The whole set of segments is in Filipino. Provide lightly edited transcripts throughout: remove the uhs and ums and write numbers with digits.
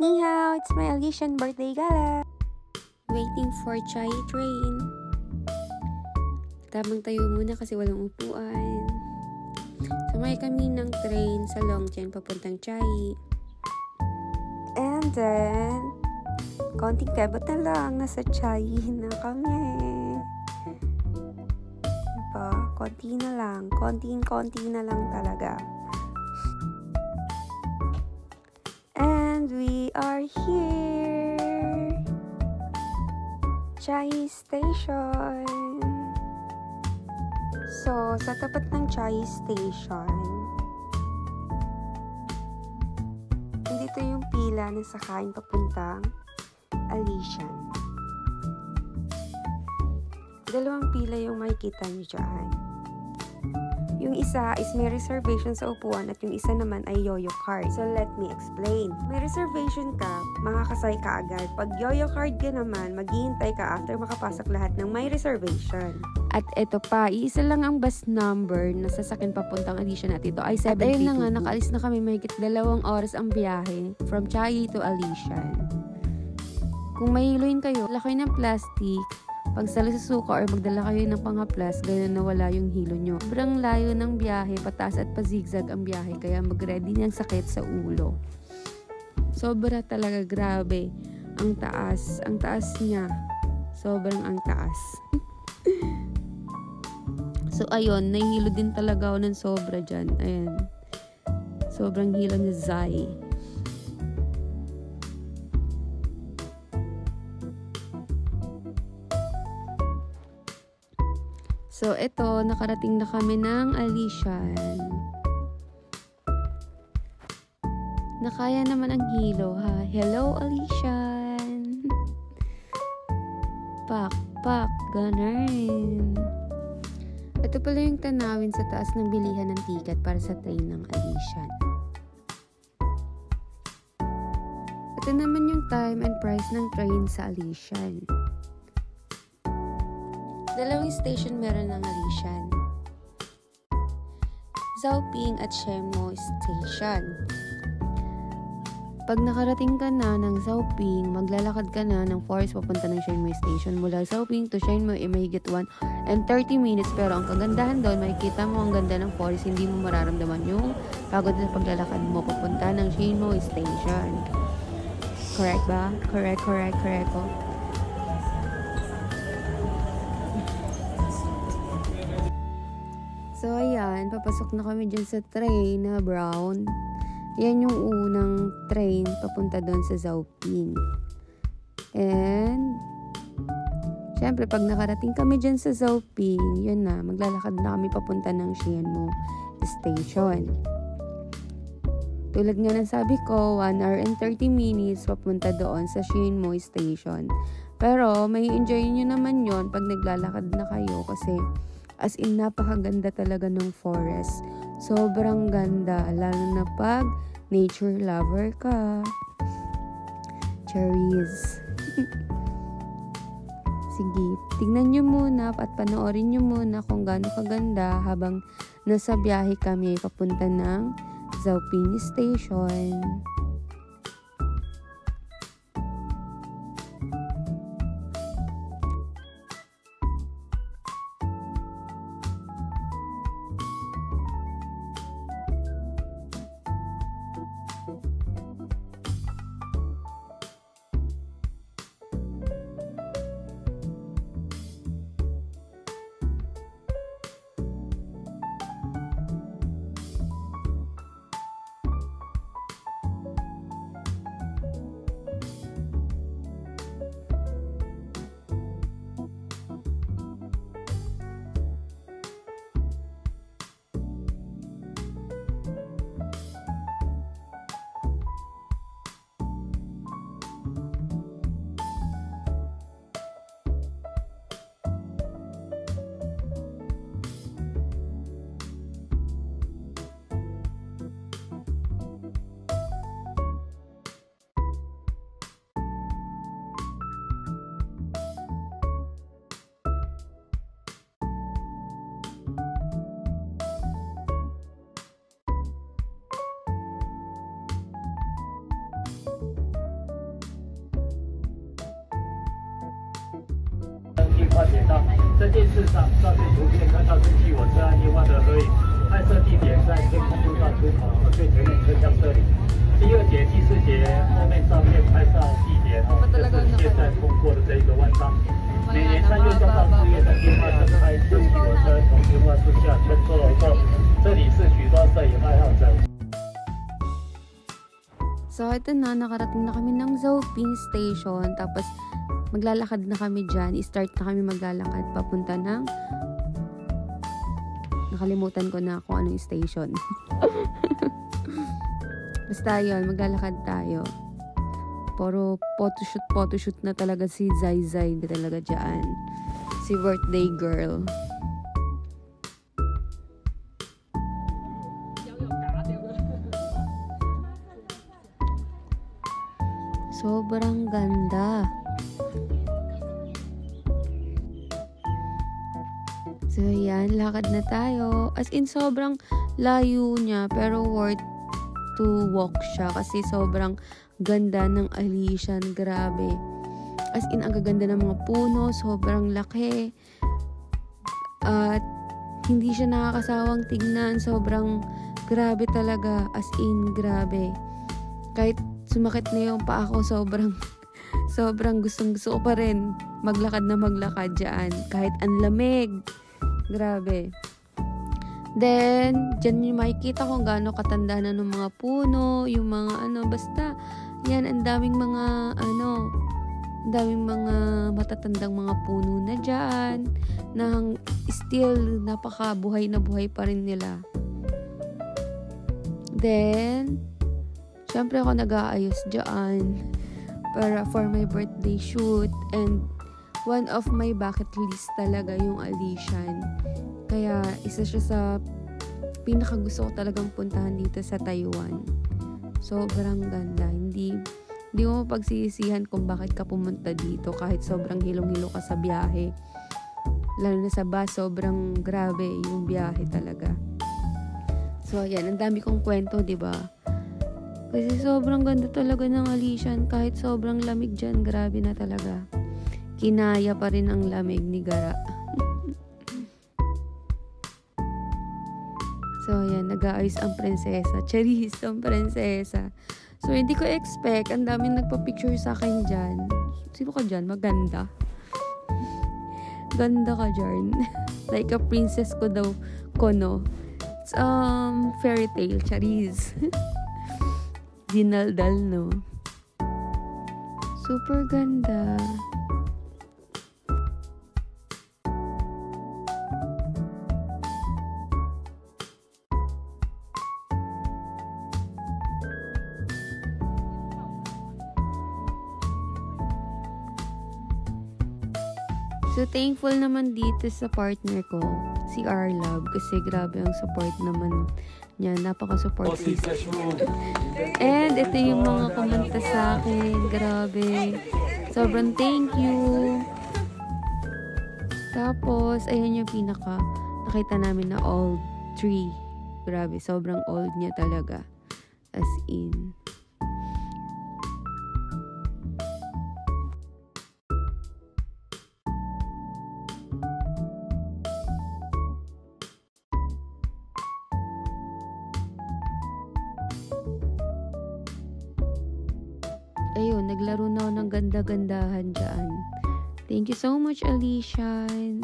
Ni hao, it's my Alician birthday gala. Waiting for chai train. Tamang tayo muna kasi walang upuan. Sumakay kami ng train sa Longjian papuntang Chai. And then, konting kebot na lang, nasa Chai na kami. Diba? Konti na lang. Konti na lang talaga. And we are here. Chai Station. So, sa tapat ng Chai Station, dito yung pila ng sakayin papuntang Alician. Dalawang pila yung makikita nyo dyan. Yung isa is may reservation sa upuan at yung isa naman ay Yoyo card. So, let me explain. May reservation ka, makakasay ka agad. Pag Yoyo card ka naman, maghihintay ka after makapasok lahat ng may reservation. At ito pa, iisa lang ang bus number na sasakyan papuntang Alician at ito ay 7:22. At ayun na nga, nakaalis na kami mahigit 2 oras ang biyahe from Chai to Alician. Kung mahiluin kayo, lakay ng plastic, pagsali sa suka or magdala kayo ng pangaplas, ganyan na wala yung hilo nyo. Sobrang layo ng biyahe, pataas at pa-zigzag ang biyahe, kaya mag-ready niyang sakit sa ulo. Sobra talaga, grabe. Ang taas niya. Sobrang ang taas. So, ayun, nahihilo din talaga ako ng sobra dyan. Ayan. Sobrang hilo ni Zai. So, eto, nakarating na kami ng Alician. Nakaya naman ang hilo, ha? Hello, Alician! Pak, ganun. Ito pala yung tanawin sa taas ng bilihan ng ticket para sa train ng Alician. Ito naman yung time and price ng train sa Alician. Dalawang station meron ng Alician. Zhaoping at Shenmo Station. Pag nakarating ka na ng Zhaoping, maglalakad ka na ng forest papunta ng Shenmo Station. Mula Zhaoping to Shenmo ay mahigit 1 and 30 minutes. Pero ang kagandahan doon, makikita mo ang ganda ng forest. Hindi mo mararamdaman yung pagod na paglalakad mo papunta ng Shenmo Station. Correct ba? Correct ko. So, ayan, papasok na kami dyan sa train na brown. Yan yung unang train papunta doon sa Zhaoping. And, syempre, pag nakarating kami dyan sa Zhaoping, yun na, maglalakad na kami papunta ng Shenmo Station. Tulad nga ng sabi ko, 1 hour and 30 minutes papunta doon sa Shenmo Station. Pero, may enjoy nyo naman yon pag naglalakad na kayo kasi as in, napakaganda talaga ng forest. Sobrang ganda, lalo na pag nature lover ka. Cherries. Sige, tignan nyo muna at panoorin nyo muna kung gaano kaganda habang nasa biyahe kami papunta ng Zhaoping Station. 化铁道。这件事上，上面图片看到蒸汽火车和烟花的合影，拍摄地点在天空步道出口最前面车厢这里。第2节、第4节后面照片拍摄地点就是现在通过的这一个万方。每年3月中到4月的烟花盛开，蒸汽火车从烟花树下穿梭而过，这里是许多摄影爱好者。 So, ito na, nakarating na kami ng Zaopin Station. Tapos, maglalakad na kami dyan. I-start na kami maglalakad papunta ng... Nakalimutan ko na kung anong station. Basta yun, maglalakad tayo. Puro photoshoot na talaga si Zai Zai. Hindi talaga dyan. Si birthday girl. Sobrang ganda. So, yan. Lakad na tayo. As in, sobrang layo niya. Pero worth to walk siya. Kasi sobrang ganda ng Alishan. Grabe. As in, ang gaganda ng mga puno. Sobrang laki. At hindi siya nakakasawang tignan. Sobrang grabe talaga. As in, grabe. Kahit sumakit na yung paa ko, sobrang gustong-gusto ko pa rin maglakad dyan. Kahit ang lamig. Grabe. Then, dyan yung makikita kung gaano katanda na ng mga puno, yung mga basta, yan, ang daming mga matatandang mga puno na dyan, na still, napaka-buhay na buhay pa rin nila. Then, syempre ako nag-aayos dyan para for my birthday shoot, and one of my bucket list talaga yung Alishan. Kaya isa siya sa pinakagusto ko talagang puntahan dito sa Taiwan. Sobrang ganda. Hindi mo pagsisisihan kung bakit ka pumunta dito kahit sobrang hilong-hilo ka sa biyahe. Lalo na sa bus, sobrang grabe yung biyahe talaga. So ayan, ang dami kong kwento, 'di ba? Kasi sobrang ganda talaga ng Alishan. Kahit sobrang lamig dyan, grabe na talaga. Kinaya pa rin ang lamig ni Gara. So, ayan, nag-aayos ang prinsesa. Charis, ang prinsesa. So, hindi ko expect. Ang daming nagpa-picture sa akin dyan. Sino ka dyan? Maganda. Ganda ka dyan. Like a princess ko daw. Kono. It's, fairy tale. Charis. Dinaldal, no? Super ganda. So, thankful naman dito sa partner ko, si R-Love, kasi grabe ang support naman niya. Napaka-supportive. And ito yung mga komenta sa akin. Grabe. Sobrang thank you. Tapos, ayan yung pinaka nakita namin na old tree. Grabe. Sobrang old niya talaga. As in. Ayun, naglaro na ako ng ganda-gandahan dyan. Thank you so much, Alishan.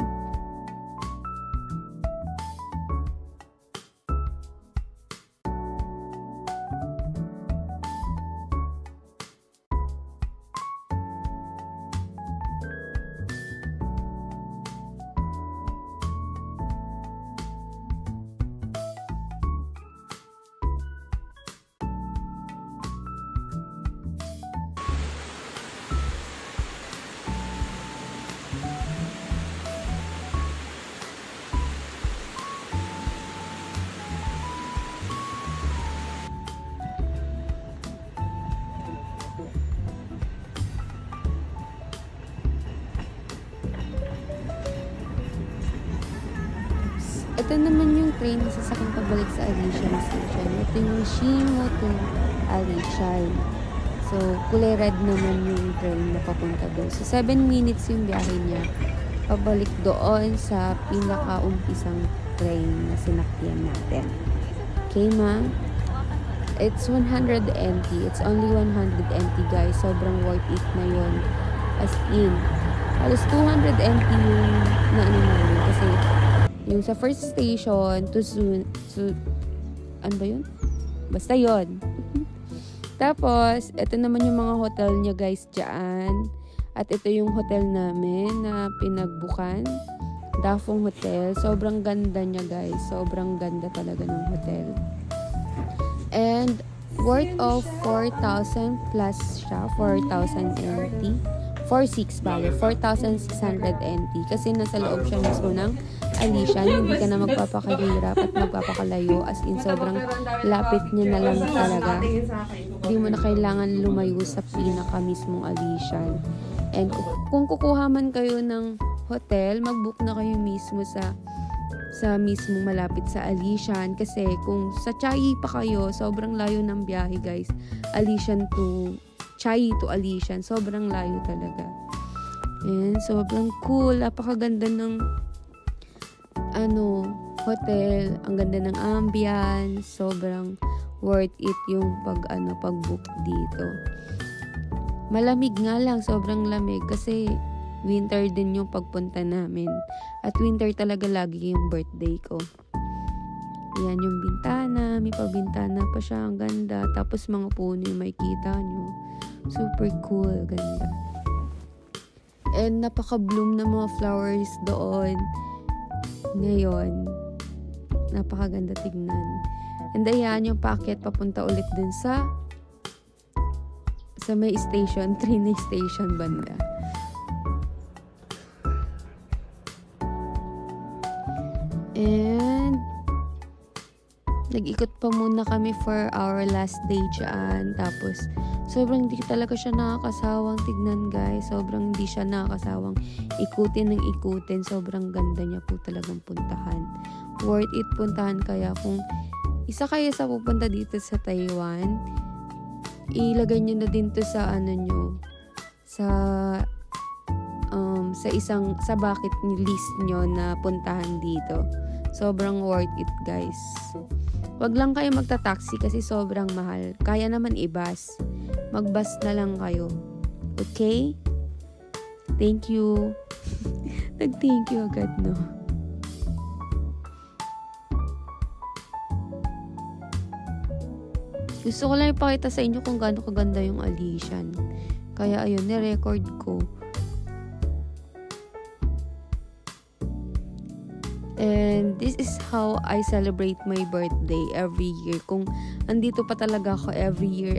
Ito naman yung train na sasakyan pabalik sa Alishan Station. Ito yung Shimo to Alishan. So, kulay red naman yung train na papunta doon. So, 7 minutes yung biyahe niya. pabalik doon sa pinakaumpisang train na sinakyan natin. Okay, ma? It's 100 NT. It's only 100 NT, guys. Sobrang worth it na yun. As in, halos 200 NT yung naano namin. Kasi, yung sa first station, ano ba yun? Basta yun. Tapos, ito naman yung mga hotel niya, guys, dyan. At ito yung hotel namin na pinagbukan. Dafong Hotel. Sobrang ganda niya, guys. Sobrang ganda talaga ng hotel. And, worth of 4,000 plus siya. 4,000 NT. 4,600 bale. 4,600 NT. Kasi nasa loob siya mismo ng Alishan. Hindi ka na magpapakahirap at magpapakalayo. As in, sobrang lapit niya na lang talaga. Hindi mo na kailangan lumayo sa pinaka mismong Alishan. And kung kukuha man kayo ng hotel, mag-book na kayo mismo sa mismong malapit sa Alishan. Kasi kung sa Chiayi pa kayo, sobrang layo ng biyahe, guys. Alishan to Chiayi to Alishan. Sobrang layo talaga. And sobrang cool. Napakaganda ng hotel. Ang ganda ng ambience. Sobrang worth it yung pag-book dito. Malamig nga lang. Sobrang lamig. Kasi winter din yung pagpunta namin. At winter talaga lagi yung birthday ko. Yan yung bintana. May pabintana pa siya. Ang ganda. Tapos mga puno yung makikita nyo. Super cool. Ganda. And napaka-bloom ng mga flowers doon. Ngayon. Napakaganda tignan. And ayan yung packet papunta ulit dun sa may station. Train station banda. And nag-ikot pa muna kami for our last day dyan. Tapos sobrang hindi talaga siya nakakasawang tignan, guys. Sobrang hindi siya nakakasawang ikutin ng ikutin. Sobrang ganda niya po talagang puntahan. Worth it puntahan. Kaya kung isa kayo sa pupunta dito sa Taiwan, ilagay nyo na din to sa sa bucket list nyo na puntahan dito. Sobrang worth it, guys. Wag lang kayo magta-taxi kasi sobrang mahal. Kaya naman i-bus. Mag-bus na lang kayo. Okay? Thank you. Nag-thank you agad, no? Gusto ko lang ipakita sa inyo kung gaano kaganda yung Alishan. Kaya ayun, ni-record ko. And this is how I celebrate my birthday every year. Kung andito pa talaga ako every year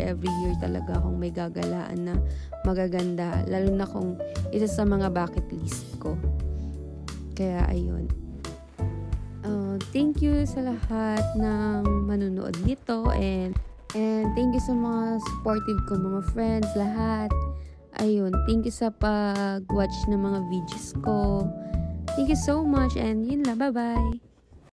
talaga akong may gagalaan na magaganda. Lalo na kung isa sa mga bucket list ko. Kaya ayun. Thank you sa lahat ng manunood nito and thank you sa mga supportive ko, mga friends, lahat. Ayun, thank you sa pag-watch ng mga videos ko. Thank you so much and yun lang, bye-bye!